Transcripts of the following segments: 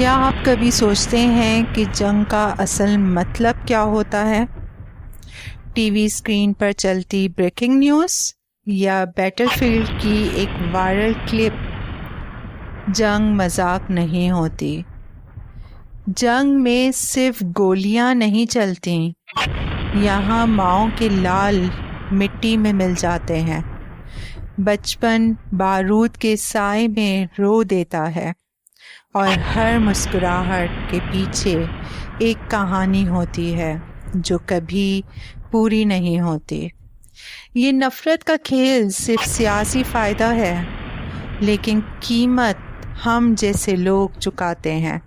کیا آپ کبھی سوچتے ہیں کہ جنگ کا اصل مطلب کیا ہوتا ہے؟ ٹی وی اسکرین پر چلتی بریکنگ نیوز یا بیٹل فیلڈ کی ایک وائرل کلپ؟ جنگ مذاق نہیں ہوتی۔ جنگ میں صرف گولیاں نہیں چلتی، یہاں ماؤں کے لال مٹی میں مل جاتے ہیں، بچپن بارود کے سائے میں رو دیتا ہے، اور ہر مسکراہٹ کے پیچھے ایک کہانی ہوتی ہے جو کبھی پوری نہیں ہوتی۔ یہ نفرت کا کھیل صرف سیاسی فائدہ ہے، لیکن قیمت ہم جیسے لوگ چکاتے ہیں۔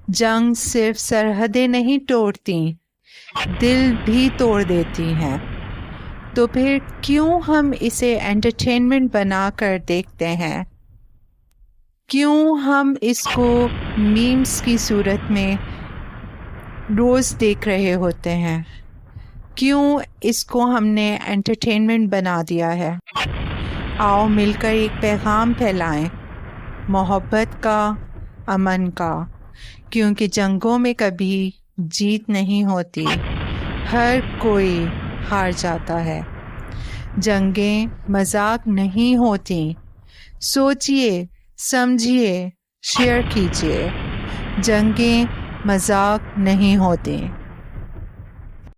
جنگ صرف سرحدیں نہیں توڑتی، دل بھی توڑ دیتی ہیں۔ تو پھر کیوں ہم اسے انٹرٹینمنٹ بنا کر دیکھتے ہیں؟ کیوں ہم اس کو میمز کی صورت میں روز دیکھ رہے ہوتے ہیں؟ کیوں اس کو ہم نے انٹرٹینمنٹ بنا دیا ہے؟ آؤ مل کر ایک پیغام پھیلائیں، محبت کا، امن کا، کیونکہ جنگوں میں کبھی جیت نہیں ہوتی، ہر کوئی ہار جاتا ہے۔ جنگیں مذاق نہیں ہوتی۔ سوچئے، سمجھیے، شیئر کیجیے۔ جنگیں مذاق نہیں ہوتی۔